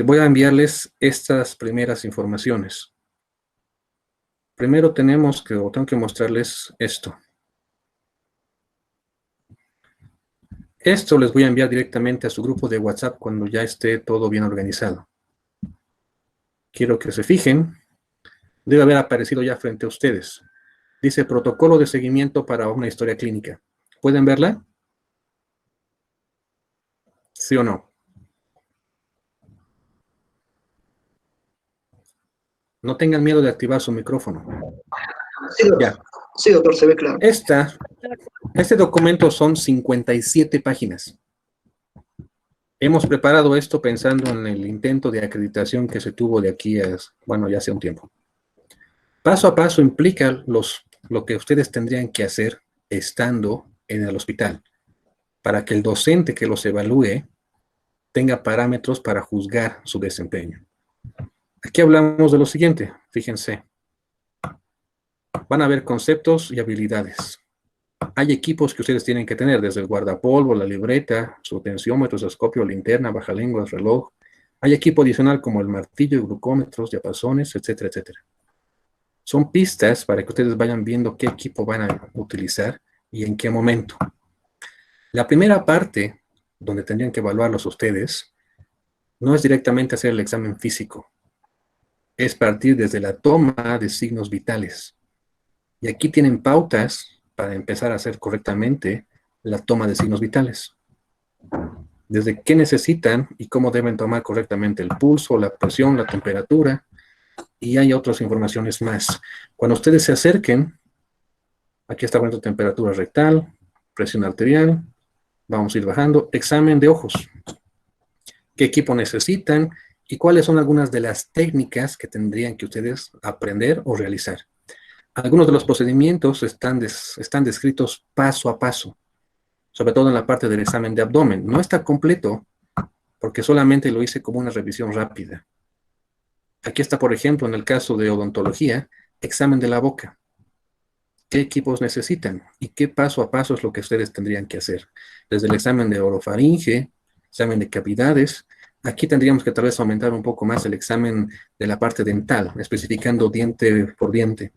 voy a enviarles estas primeras informaciones. Primero tengo que mostrarles esto. Esto les voy a enviar directamente a su grupo de WhatsApp cuando ya esté todo bien organizado. Quiero que se fijen. Debe haber aparecido ya frente a ustedes. Dice protocolo de seguimiento para una historia clínica. ¿Pueden verla? ¿Sí o no? No tengan miedo de activar su micrófono. Sí, doctor. Ya. Sí, doctor, se ve claro. Este documento son 57 páginas. Hemos preparado esto pensando en el intento de acreditación que se tuvo de aquí a, bueno, ya hace un tiempo. Paso a paso implica lo que ustedes tendrían que hacer estando en el hospital, para que el docente que los evalúe tenga parámetros para juzgar su desempeño. Aquí hablamos de lo siguiente, fíjense. Van a haber conceptos y habilidades. Hay equipos que ustedes tienen que tener, desde el guardapolvo, la libreta, su tensiómetro, escopio, linterna, bajalenguas, reloj. Hay equipo adicional como el martillo, glucómetros, diapasones, etcétera, etcétera. Son pistas para que ustedes vayan viendo qué equipo van a utilizar y en qué momento. La primera parte, donde tendrían que evaluarlos ustedes, no es directamente hacer el examen físico. Es partir desde la toma de signos vitales. Y aquí tienen pautas para empezar a hacer correctamente la toma de signos vitales. Desde qué necesitan y cómo deben tomar correctamente el pulso, la presión, la temperatura, y hay otras informaciones más. Cuando ustedes se acerquen, aquí está poniendo temperatura rectal, presión arterial, vamos a ir bajando, examen de ojos, qué equipo necesitan y cuáles son algunas de las técnicas que tendrían que ustedes aprender o realizar. Algunos de los procedimientos están descritos paso a paso, sobre todo en la parte del examen de abdomen. No está completo porque solamente lo hice como una revisión rápida. Aquí está, por ejemplo, en el caso de odontología, examen de la boca. ¿Qué equipos necesitan? ¿Y qué paso a paso es lo que ustedes tendrían que hacer? Desde el examen de orofaringe, examen de cavidades. Aquí tendríamos que tal vez aumentar un poco más el examen de la parte dental, especificando diente por diente.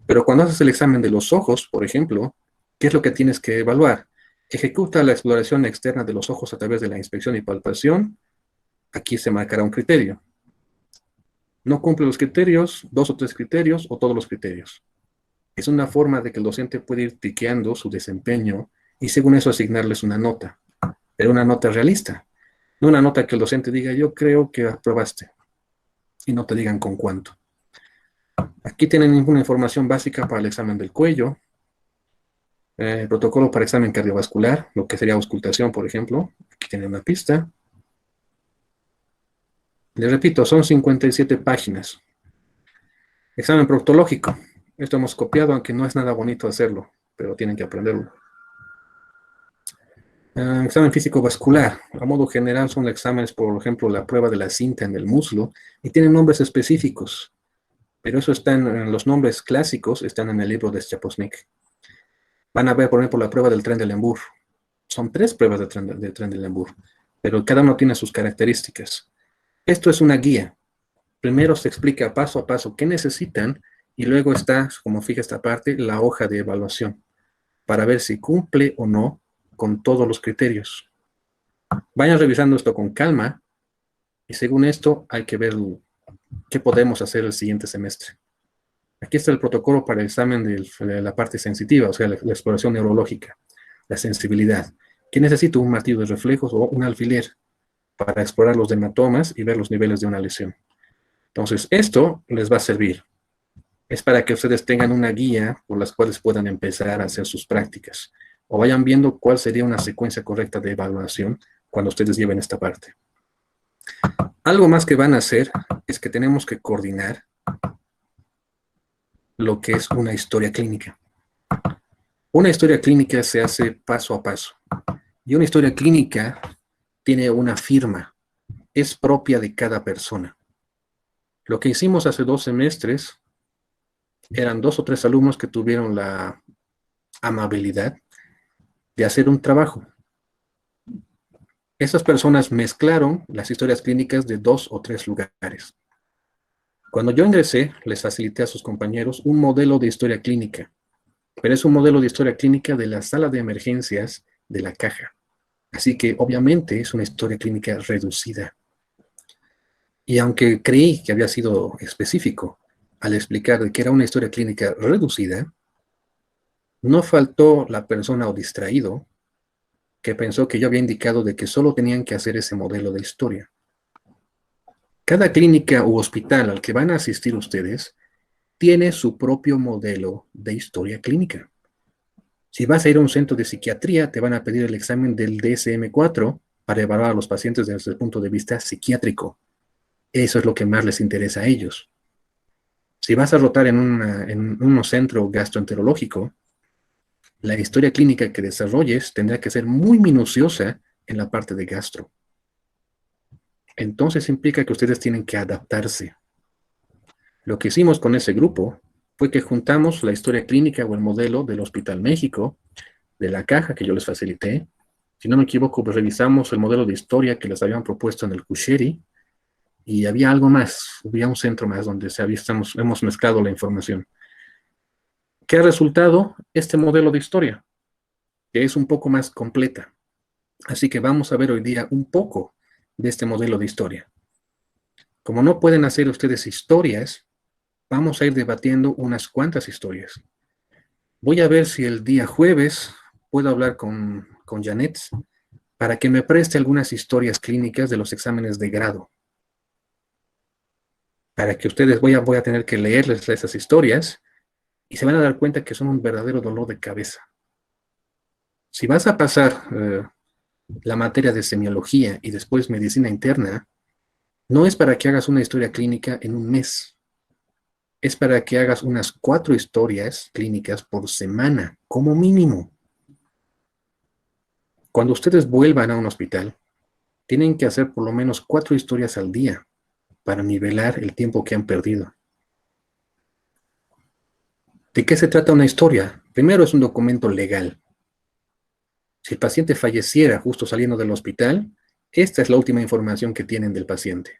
Pero cuando haces el examen de los ojos, por ejemplo, ¿qué es lo que tienes que evaluar? Ejecuta la exploración externa de los ojos a través de la inspección y palpación. Aquí se marcará un criterio. No cumple los criterios, 2 o 3 criterios o todos los criterios. Es una forma de que el docente puede ir tiqueando su desempeño y según eso asignarles una nota. Pero una nota realista. No una nota que el docente diga, yo creo que aprobaste. Y no te digan con cuánto. Aquí tienen ninguna información básica para el examen del cuello. Protocolo para examen cardiovascular, lo que sería auscultación, por ejemplo. Aquí tienen una pista. Les repito, son 57 páginas. Examen proctológico. Esto hemos copiado, aunque no es nada bonito hacerlo, pero tienen que aprenderlo. Examen físico vascular. A modo general son exámenes, por ejemplo, la prueba de la cinta en el muslo, y tienen nombres específicos. Pero eso está en los nombres clásicos, están en el libro de Shaposnik. Van a ver, por ejemplo, la prueba del tren de Lembour. Son 3 pruebas del tren de Lembour, pero cada uno tiene sus características. Esto es una guía. Primero se explica paso a paso qué necesitan y luego está, como fija esta parte, la hoja de evaluación para ver si cumple o no con todos los criterios. Vayan revisando esto con calma y según esto hay que ver qué podemos hacer el siguiente semestre. Aquí está el protocolo para el examen de la parte sensitiva, o sea, la exploración neurológica, la sensibilidad. ¿Qué necesito? Un martillo de reflejos o un alfiler para explorar los hematomas y ver los niveles de una lesión. Entonces, esto les va a servir. Es para que ustedes tengan una guía por las cuales puedan empezar a hacer sus prácticas o vayan viendo cuál sería una secuencia correcta de evaluación cuando ustedes lleven esta parte. Algo más que van a hacer es que tenemos que coordinar lo que es una historia clínica. Una historia clínica se hace paso a paso y una historia clínica tiene una firma, es propia de cada persona. Lo que hicimos hace 2 semestres eran 2 o 3 alumnos que tuvieron la amabilidad de hacer un trabajo. Esas personas mezclaron las historias clínicas de 2 o 3 lugares. Cuando yo ingresé, les facilité a sus compañeros un modelo de historia clínica, pero es un modelo de historia clínica de la sala de emergencias de la caja. Así que obviamente es una historia clínica reducida. Y aunque creí que había sido específico al explicar de que era una historia clínica reducida, no faltó la persona o distraído que pensó que yo había indicado de que solo tenían que hacer ese modelo de historia. Cada clínica u hospital al que van a asistir ustedes tiene su propio modelo de historia clínica. Si vas a ir a un centro de psiquiatría, te van a pedir el examen del DSM-4 para evaluar a los pacientes desde el punto de vista psiquiátrico. Eso es lo que más les interesa a ellos. Si vas a rotar en un centro gastroenterológico, la historia clínica que desarrolles tendrá que ser muy minuciosa en la parte de gastro. Entonces implica que ustedes tienen que adaptarse. Lo que hicimos con ese grupo fue que juntamos la historia clínica o el modelo del Hospital México, de la caja que yo les facilité. Si no me equivoco, pues revisamos el modelo de historia que les habían propuesto en el Cusheri, y había algo más, había un centro más donde hemos mezclado la información. ¿Qué ha resultado? Este modelo de historia, que es un poco más completa. Así que vamos a ver hoy día un poco de este modelo de historia. Como no pueden hacer ustedes historias, vamos a ir debatiendo unas cuantas historias. Voy a ver si el día jueves puedo hablar con Janet para que me preste algunas historias clínicas de los exámenes de grado. Para que ustedes, voy a tener que leerles esas historias y se van a dar cuenta que son un verdadero dolor de cabeza. Si vas a pasar la materia de semiología y después medicina interna, no es para que hagas una historia clínica en un mes. Es para que hagas unas 4 historias clínicas por semana, como mínimo. Cuando ustedes vuelvan a un hospital, tienen que hacer por lo menos 4 historias al día para nivelar el tiempo que han perdido. ¿De qué se trata una historia? Primero, es un documento legal. Si el paciente falleciera justo saliendo del hospital, esta es la última información que tienen del paciente.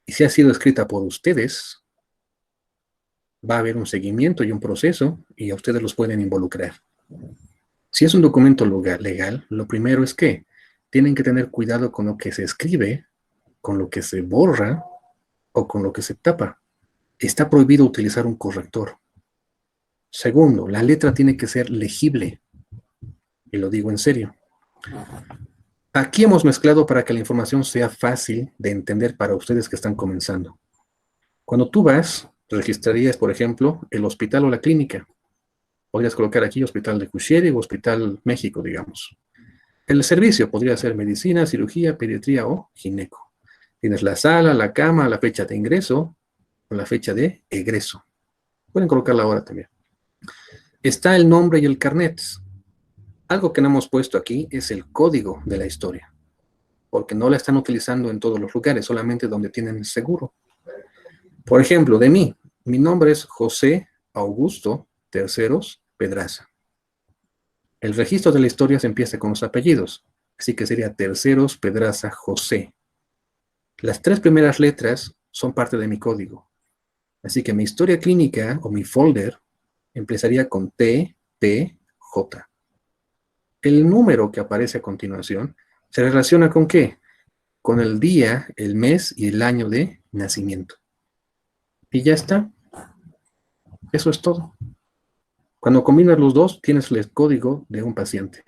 Y si ha sido escrita por ustedes, va a haber un seguimiento y un proceso, y a ustedes los pueden involucrar. Si es un documento legal, lo primero es que tienen que tener cuidado con lo que se escribe, con lo que se borra o con lo que se tapa. Está prohibido utilizar un corrector. Segundo, la letra tiene que ser legible. Y lo digo en serio. Aquí hemos mezclado para que la información sea fácil de entender para ustedes que están comenzando. Cuando tú vas, registrarías, por ejemplo, el hospital o la clínica. Podrías colocar aquí Hospital de Cusheri o Hospital México, digamos. El servicio podría ser medicina, cirugía, pediatría o gineco. Tienes la sala, la cama, la fecha de ingreso o la fecha de egreso. Pueden colocarla ahora también. Está el nombre y el carnet. Algo que no hemos puesto aquí es el código de la historia, porque no la están utilizando en todos los lugares, solamente donde tienen seguro. Por ejemplo, de mí, mi nombre es José Augusto Terceros Pedraza. El registro de la historia se empieza con los apellidos, así que sería Terceros Pedraza José. Las 3 primeras letras son parte de mi código, así que mi historia clínica o mi folder empezaría con T, P, J. El número que aparece a continuación se relaciona ¿con qué? Con el día, el mes y el año de nacimiento. Y ya está. Eso es todo. Cuando combinas los dos, tienes el código de un paciente.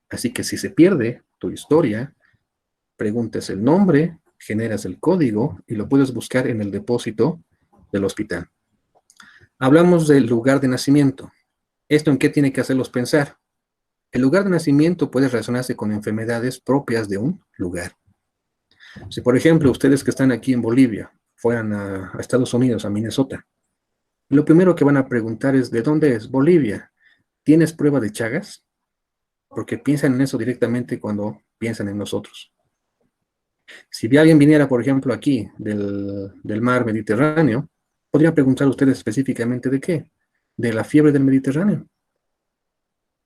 Así que si se pierde tu historia, preguntas el nombre, generas el código y lo puedes buscar en el depósito del hospital. Hablamos del lugar de nacimiento. ¿Esto en qué tiene que hacerlos pensar? El lugar de nacimiento puede relacionarse con enfermedades propias de un lugar. Si, por ejemplo, ustedes que están aquí en Bolivia fueran a Estados Unidos, a Minnesota, lo primero que van a preguntar es, ¿de dónde es Bolivia? ¿Tienes prueba de Chagas? Porque piensan en eso directamente cuando piensan en nosotros. Si alguien viniera, por ejemplo, aquí del mar Mediterráneo, podría preguntar a ustedes específicamente ¿de qué? De la fiebre del Mediterráneo.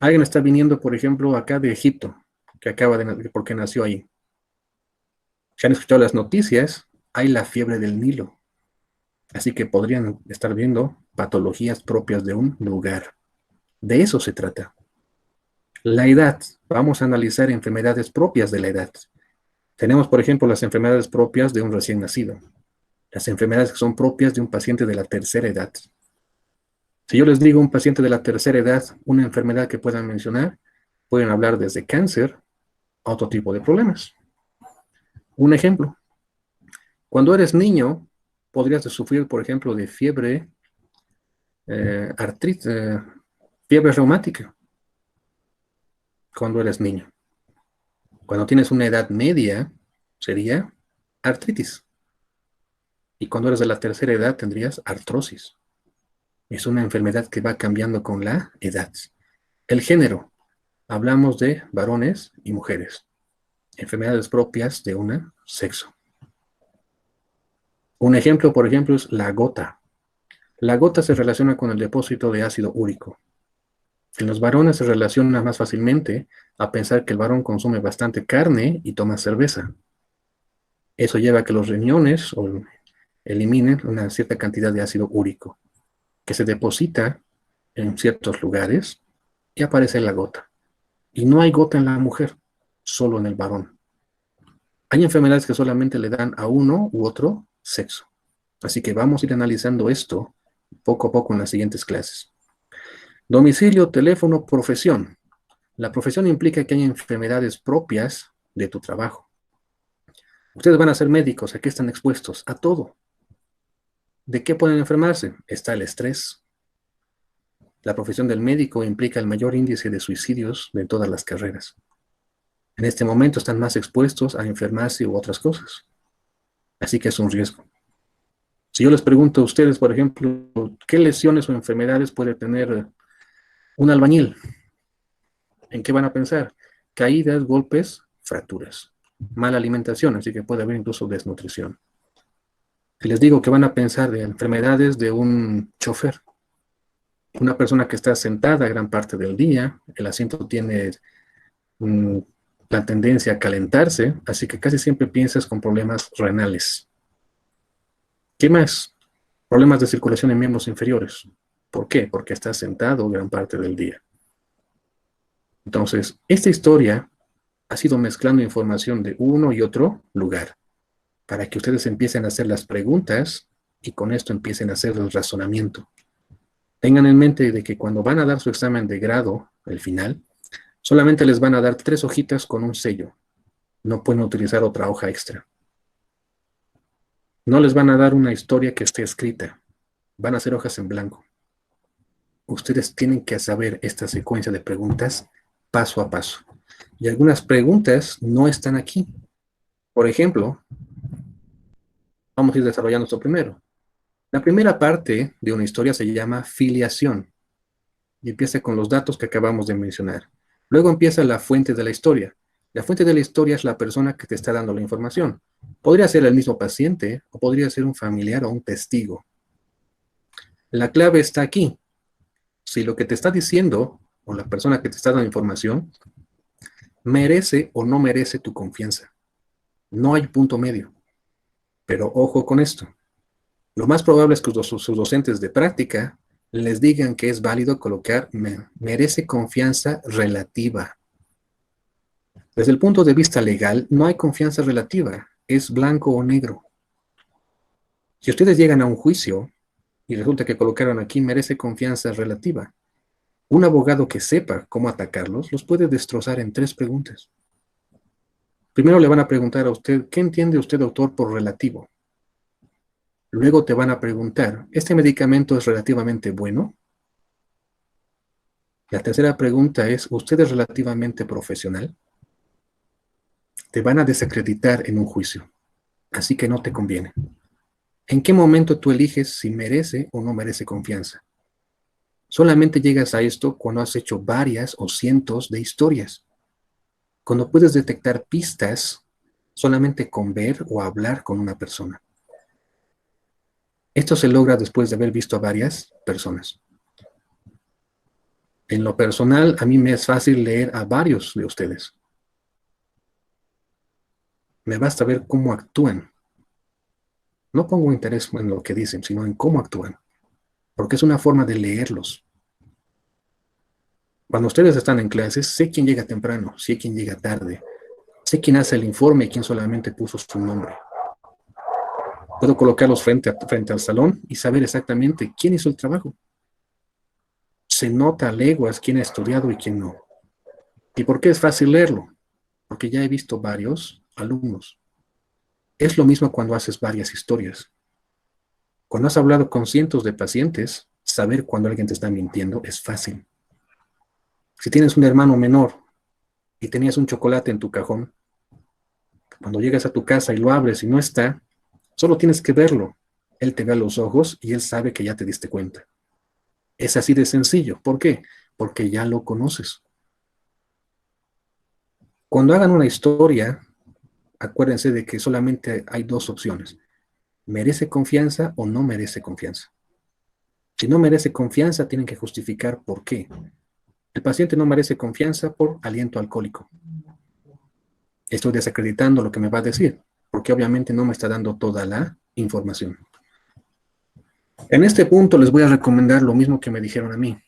Alguien está viniendo, por ejemplo, acá de Egipto, que porque nació ahí. Si han escuchado las noticias, hay la fiebre del Nilo. Así que podrían estar viendo patologías propias de un lugar. De eso se trata. La edad. Vamos a analizar enfermedades propias de la edad. Tenemos, por ejemplo, las enfermedades propias de un recién nacido. Las enfermedades que son propias de un paciente de la tercera edad. Si yo les digo un paciente de la tercera edad, una enfermedad que puedan mencionar, pueden hablar desde cáncer a otro tipo de problemas. Un ejemplo. Cuando eres niño, podrías sufrir, por ejemplo, de fiebre, artritis, fiebre reumática, cuando eres niño. Cuando tienes una edad media, sería artritis. Y cuando eres de la tercera edad, tendrías artrosis. Es una enfermedad que va cambiando con la edad. El género. Hablamos de varones y mujeres. Enfermedades propias de un sexo. Un ejemplo, por ejemplo, es la gota. La gota se relaciona con el depósito de ácido úrico. En los varones se relaciona más fácilmente a pensar que el varón consume bastante carne y toma cerveza. Eso lleva a que los riñones eliminen una cierta cantidad de ácido úrico, que se deposita en ciertos lugares y aparece la gota. Y no hay gota en la mujer, solo en el varón. Hay enfermedades que solamente le dan a uno u otro sexo. Así que vamos a ir analizando esto poco a poco en las siguientes clases. Domicilio, teléfono, profesión. La profesión implica que hay enfermedades propias de tu trabajo. Ustedes van a ser médicos, ¿a qué están expuestos? A todo. ¿De qué pueden enfermarse? Está el estrés. La profesión del médico implica el mayor índice de suicidios de todas las carreras. En este momento están más expuestos a enfermarse u otras cosas. Así que es un riesgo. Si yo les pregunto a ustedes, por ejemplo, ¿qué lesiones o enfermedades puede tener un albañil? ¿En qué van a pensar? Caídas, golpes, fracturas. Mala alimentación, así que puede haber incluso desnutrición. Si les digo que van a pensar de enfermedades de un chofer, una persona que está sentada gran parte del día, el asiento tiene la tendencia a calentarse, así que casi siempre piensas con problemas renales. ¿Qué más? Problemas de circulación en miembros inferiores. ¿Por qué? Porque está sentado gran parte del día. Entonces, esta historia ha sido mezclando información de uno y otro lugar, para que ustedes empiecen a hacer las preguntas y con esto empiecen a hacer el razonamiento. Tengan en mente de que cuando van a dar su examen de grado, el final, solamente les van a dar 3 hojitas con un sello. No pueden utilizar otra hoja extra. No les van a dar una historia que esté escrita. Van a ser hojas en blanco. Ustedes tienen que saber esta secuencia de preguntas paso a paso. Y algunas preguntas no están aquí. Por ejemplo, vamos a ir desarrollando esto primero. La primera parte de una historia se llama filiación y empieza con los datos que acabamos de mencionar. Luego empieza la fuente de la historia. La fuente de la historia es la persona que te está dando la información. Podría ser el mismo paciente o podría ser un familiar o un testigo. La clave está aquí. Si lo que te está diciendo o la persona que te está dando información merece o no merece tu confianza. No hay punto medio. Pero ojo con esto. Lo más probable es que sus docentes de práctica les digan que es válido colocar merece confianza relativa. Desde el punto de vista legal, no hay confianza relativa. Es blanco o negro. Si ustedes llegan a un juicio y resulta que colocaron aquí merece confianza relativa, un abogado que sepa cómo atacarlos los puede destrozar en 3 preguntas. Primero le van a preguntar a usted, ¿qué entiende usted, doctor, por relativo? Luego te van a preguntar, ¿este medicamento es relativamente bueno? La tercera pregunta es, ¿usted es relativamente profesional? Te van a desacreditar en un juicio, así que no te conviene. ¿En qué momento tú eliges si merece o no merece confianza? Solamente llegas a esto cuando has hecho varias o cientos de historias. Cuando puedes detectar pistas solamente con ver o hablar con una persona. Esto se logra después de haber visto a varias personas. En lo personal, a mí me es fácil leer a varios de ustedes. Me basta ver cómo actúan. No pongo interés en lo que dicen, sino en cómo actúan, porque es una forma de leerlos. Cuando ustedes están en clases, sé quién llega temprano, sé quién llega tarde, sé quién hace el informe y quién solamente puso su nombre. Puedo colocarlos frente al salón y saber exactamente quién hizo el trabajo. Se nota a leguas quién ha estudiado y quién no. ¿Y por qué es fácil leerlo? Porque ya he visto varios alumnos. Es lo mismo cuando haces varias historias. Cuando has hablado con cientos de pacientes, saber cuando alguien te está mintiendo es fácil. Si tienes un hermano menor y tenías un chocolate en tu cajón, cuando llegas a tu casa y lo abres y no está, solo tienes que verlo. Él te ve a los ojos y él sabe que ya te diste cuenta. Es así de sencillo. ¿Por qué? Porque ya lo conoces. Cuando hagan una historia, acuérdense de que solamente hay dos opciones. ¿Merece confianza o no merece confianza? Si no merece confianza, tienen que justificar por qué. El paciente no merece confianza por aliento alcohólico. Estoy desacreditando lo que me va a decir, porque obviamente no me está dando toda la información. En este punto les voy a recomendar lo mismo que me dijeron a mí.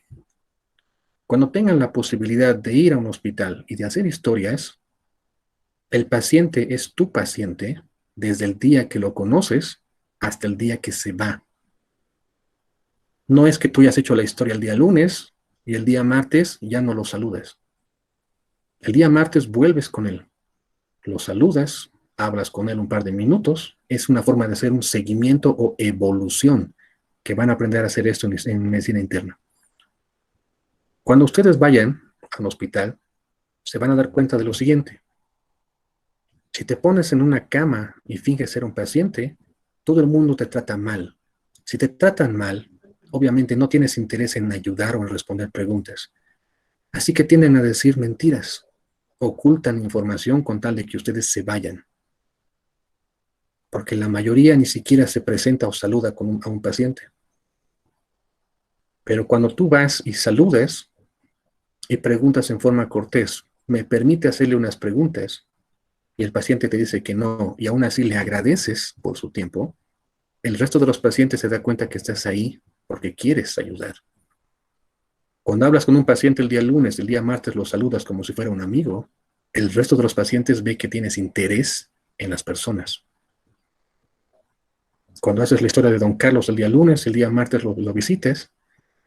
Cuando tengan la posibilidad de ir a un hospital y de hacer historias, el paciente es tu paciente desde el día que lo conoces hasta el día que se va. No es que tú hayas hecho la historia el día lunes y el día martes ya no lo saludas. El día martes vuelves con él, lo saludas, hablas con él un par de minutos. Es una forma de hacer un seguimiento o evolución, que van a aprender a hacer esto en medicina interna. Cuando ustedes vayan al hospital, se van a dar cuenta de lo siguiente. Si te pones en una cama y finges ser un paciente, todo el mundo te trata mal. Si te tratan mal, obviamente no tienes interés en ayudar o en responder preguntas. Así que tienden a decir mentiras, ocultan información con tal de que ustedes se vayan. Porque la mayoría ni siquiera se presenta o saluda a un paciente. Pero cuando tú vas y saludas y preguntas en forma cortés, ¿me permite hacerle unas preguntas? Y el paciente te dice que no, y aún así le agradeces por su tiempo, el resto de los pacientes se da cuenta que estás ahí porque quieres ayudar. Cuando hablas con un paciente el día lunes, el día martes lo saludas como si fuera un amigo, el resto de los pacientes ve que tienes interés en las personas. Cuando haces la historia de don Carlos el día lunes, el día martes lo visites,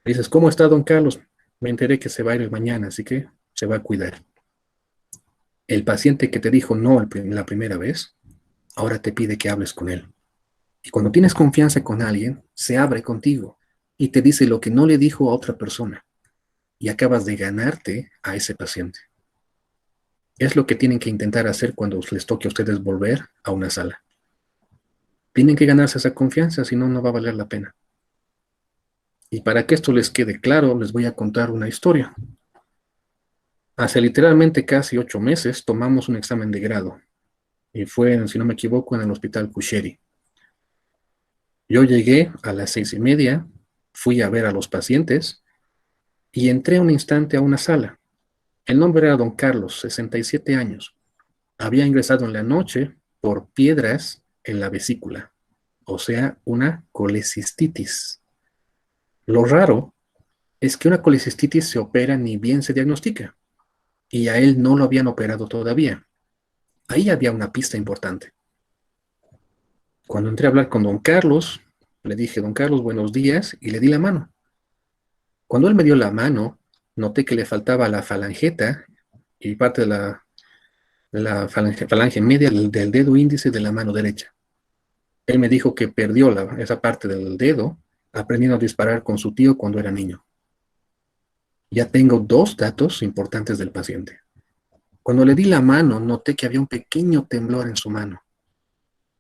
dices, ¿cómo está don Carlos? Me enteré que se va a ir mañana, así que se va a cuidar. El paciente que te dijo no la primera vez, ahora te pide que hables con él. Y cuando tienes confianza con alguien, se abre contigo y te dice lo que no le dijo a otra persona. Y acabas de ganarte a ese paciente. Es lo que tienen que intentar hacer cuando les toque a ustedes volver a una sala. Tienen que ganarse esa confianza, si no, no va a valer la pena. Y para que esto les quede claro, les voy a contar una historia. Hace literalmente casi 8 meses tomamos un examen de grado. Y fue, si no me equivoco, en el hospital Cusheri. Yo llegué a las 6:30, fui a ver a los pacientes y entré un instante a una sala. El nombre era don Carlos, 67 años. Había ingresado en la noche por piedras en la vesícula, o sea, una colecistitis. Lo raro es que una colecistitis se opera ni bien se diagnostica, y a él no lo habían operado todavía. Ahí había una pista importante. Cuando entré a hablar con don Carlos, le dije, don Carlos, buenos días, y le di la mano. Cuando él me dio la mano, noté que le faltaba la falangeta y parte de la falange media del dedo índice de la mano derecha. Él me dijo que perdió esa parte del dedo aprendiendo a disparar con su tío cuando era niño. Ya tengo 2 datos importantes del paciente. Cuando le di la mano, noté que había un pequeño temblor en su mano.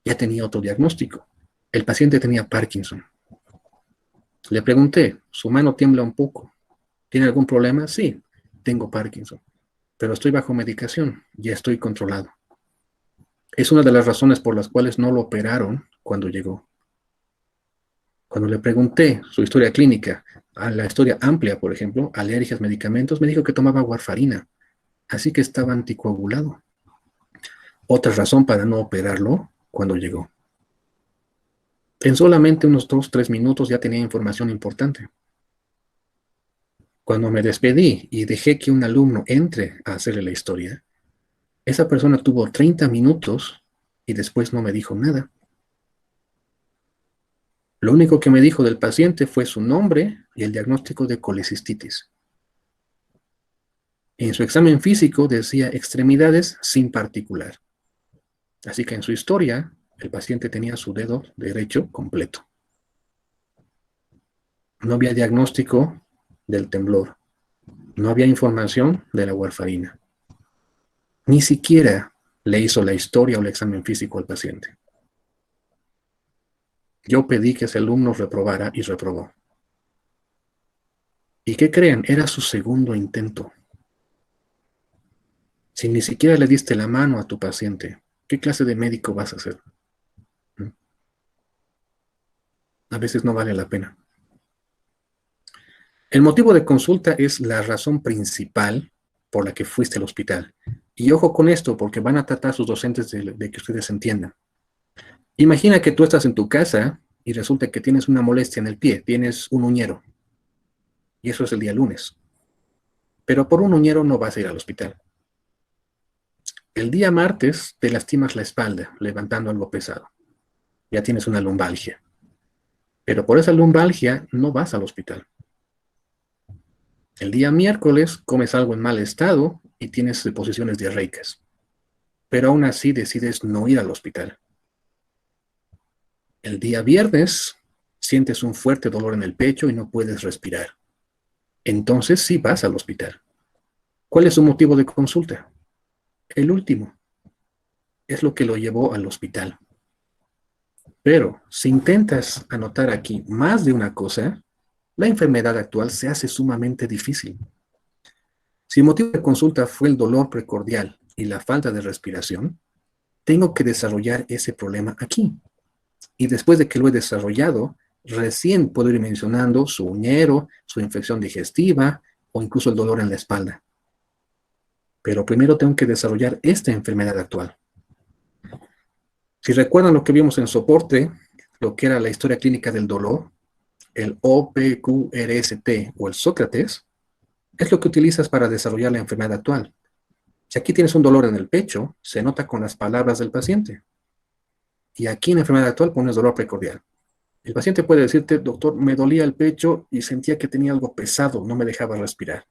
Ya tenía otro diagnóstico. El paciente tenía Parkinson. Le pregunté, su mano tiembla un poco. ¿Tiene algún problema? Sí, tengo Parkinson, pero estoy bajo medicación, ya estoy controlado. Es una de las razones por las cuales no lo operaron cuando llegó. Cuando le pregunté su historia clínica, a la historia amplia, por ejemplo, alergias, medicamentos, me dijo que tomaba warfarina, así que estaba anticoagulado. Otra razón para no operarlo cuando llegó. En solamente unos 2-3 minutos ya tenía información importante. Cuando me despedí y dejé que un alumno entre a hacerle la historia, esa persona tuvo 30 minutos y después no me dijo nada. Lo único que me dijo del paciente fue su nombre y el diagnóstico de colecistitis. En su examen físico decía extremidades sin particular. Así que en su historia, el paciente tenía su dedo derecho completo. No había diagnóstico del temblor. No había información de la warfarina. Ni siquiera le hizo la historia o el examen físico al paciente. Yo pedí que ese alumno reprobara y reprobó. ¿Y qué creen? Era su segundo intento. Si ni siquiera le diste la mano a tu paciente, ¿qué clase de médico vas a ser? A veces no vale la pena. El motivo de consulta es la razón principal por la que fuiste al hospital. Y ojo con esto, porque van a tratar sus docentes de que ustedes entiendan. Imagina que tú estás en tu casa y resulta que tienes una molestia en el pie, tienes un uñero. Y eso es el día lunes. Pero por un uñero no vas a ir al hospital. El día martes te lastimas la espalda levantando algo pesado. Ya tienes una lumbalgia. Pero por esa lumbalgia no vas al hospital. El día miércoles comes algo en mal estado y tienes deposiciones diarreicas. Pero aún así decides no ir al hospital. El día viernes sientes un fuerte dolor en el pecho y no puedes respirar. Entonces sí vas al hospital. ¿Cuál es su motivo de consulta? El último. Es lo que lo llevó al hospital. Pero si intentas anotar aquí más de una cosa, la enfermedad actual se hace sumamente difícil. Si el motivo de consulta fue el dolor precordial y la falta de respiración, tengo que desarrollar ese problema aquí. Y después de que lo he desarrollado, recién puedo ir mencionando su uñero, su infección digestiva o incluso el dolor en la espalda. Pero primero tengo que desarrollar esta enfermedad actual. Si recuerdan lo que vimos en soporte, lo que era la historia clínica del dolor, el OPQRST o el Sócrates, es lo que utilizas para desarrollar la enfermedad actual. Si aquí tienes un dolor en el pecho, se nota con las palabras del paciente. Y aquí en la enfermedad actual pones dolor precordial. El paciente puede decirte, doctor, me dolía el pecho y sentía que tenía algo pesado, no me dejaba respirar.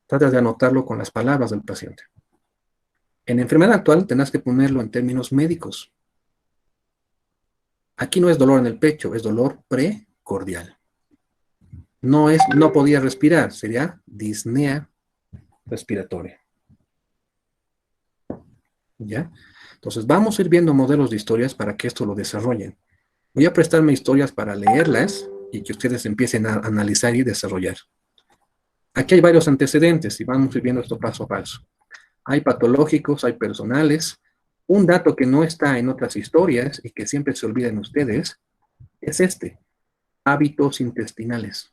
Trata de anotarlo con las palabras del paciente. En enfermedad actual tendrás que ponerlo en términos médicos. Aquí no es dolor en el pecho, es dolor precordial. No podía respirar, sería disnea respiratoria. ¿Ya? Entonces vamos a ir viendo modelos de historias para que esto lo desarrollen. Voy a prestarme historias para leerlas y que ustedes empiecen a analizar y desarrollar. Aquí hay varios antecedentes y vamos a ir viendo esto paso a paso. Hay patológicos, hay personales. Un dato que no está en otras historias y que siempre se olvidan ustedes es este: hábitos intestinales.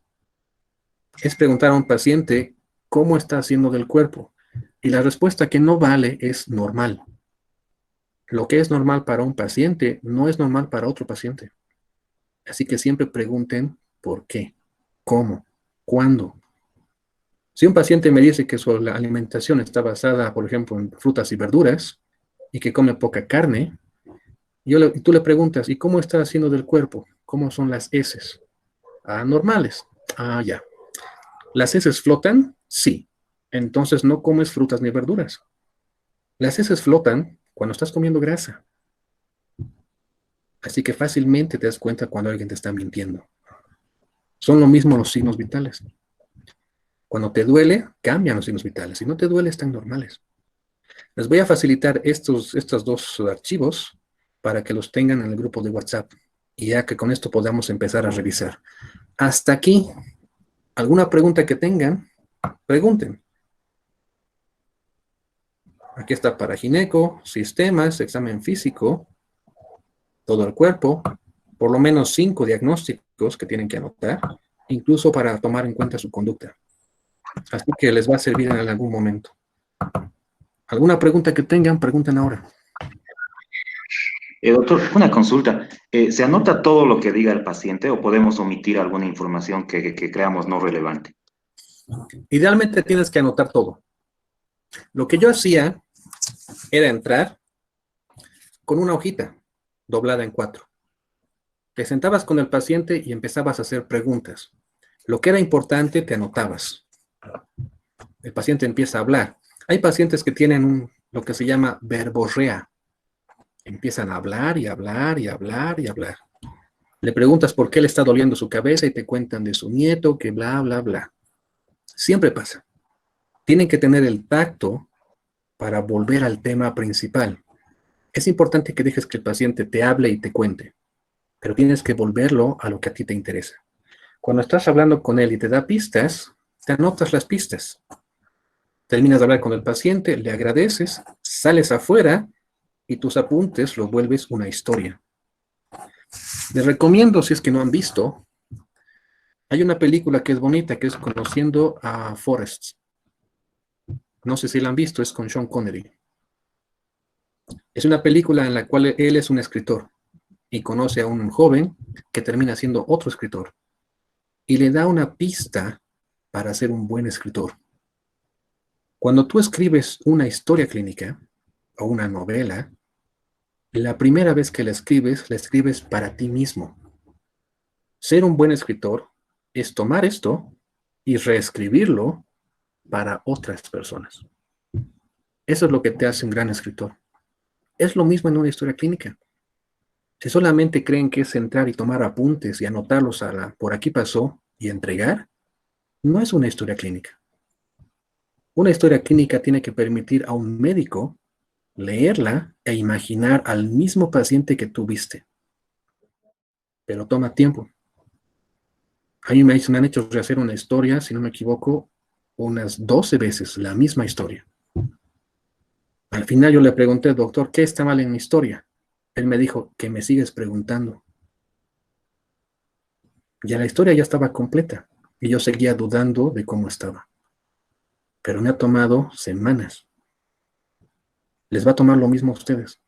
Es preguntar a un paciente cómo está haciendo del cuerpo y la respuesta que no vale es normal. Lo que es normal para un paciente no es normal para otro paciente. Así que siempre pregunten por qué, cómo, cuándo. Si un paciente me dice que su alimentación está basada, por ejemplo, en frutas y verduras y que come poca carne, tú le preguntas, ¿y cómo está haciendo del cuerpo? ¿Cómo son las heces? Ah, normales. Ah, ya. ¿Las heces flotan? Sí. Entonces no comes frutas ni verduras. Las heces flotan cuando estás comiendo grasa. Así que fácilmente te das cuenta cuando alguien te está mintiendo. Son lo mismo los signos vitales. Cuando te duele, cambian los signos vitales. Si no te duele, están normales. Les voy a facilitar estos dos archivos para que los tengan en el grupo de WhatsApp. Y ya que con esto podamos empezar a revisar. Hasta aquí, ¿alguna pregunta que tengan? Pregunten. Aquí está para gineco, sistemas, examen físico, todo el cuerpo, por lo menos 5 diagnósticos que tienen que anotar, incluso para tomar en cuenta su conducta. Así que les va a servir en algún momento. ¿Alguna pregunta que tengan? Pregunten ahora. Doctor, una consulta. ¿Se anota todo lo que diga el paciente o podemos omitir alguna información que creamos no relevante? Idealmente tienes que anotar todo. Lo que yo hacía era entrar con una hojita doblada en 4. Te sentabas con el paciente y empezabas a hacer preguntas. Lo que era importante te anotabas. El paciente empieza a hablar. Hay pacientes que tienen lo que se llama verborrea. Empiezan a hablar y hablar y hablar y hablar. Le preguntas por qué le está doliendo su cabeza y te cuentan de su nieto, que bla, bla, bla. Siempre pasa. Tienen que tener el tacto para volver al tema principal. Es importante que dejes que el paciente te hable y te cuente, pero tienes que volverlo a lo que a ti te interesa. Cuando estás hablando con él y te da pistas, te anotas las pistas. Terminas de hablar con el paciente, le agradeces, sales afuera y tus apuntes los vuelves una historia. Les recomiendo, si es que no han visto, hay una película que es bonita, que es Conociendo a Forrest. No sé si la han visto, es con Sean Connery. Es una película en la cual él es un escritor y conoce a un joven que termina siendo otro escritor y le da una pista para ser un buen escritor. Cuando tú escribes una historia clínica o una novela, la primera vez que la escribes para ti mismo. Ser un buen escritor es tomar esto y reescribirlo para otras personas. Eso es lo que te hace un gran escritor. Es lo mismo en una historia clínica. Si solamente creen que es entrar y tomar apuntes y anotarlos a la por aquí pasó y entregar, no es una historia clínica. Una historia clínica tiene que permitir a un médico leerla e imaginar al mismo paciente que tú viste. Pero toma tiempo. A mí me han hecho rehacer una historia, si no me equivoco, unas 12 veces la misma historia. Al final yo le pregunté, doctor, ¿qué está mal en mi historia? Él me dijo, que me sigues preguntando. Ya la historia ya estaba completa y yo seguía dudando de cómo estaba. Pero me ha tomado semanas. Les va a tomar lo mismo a ustedes.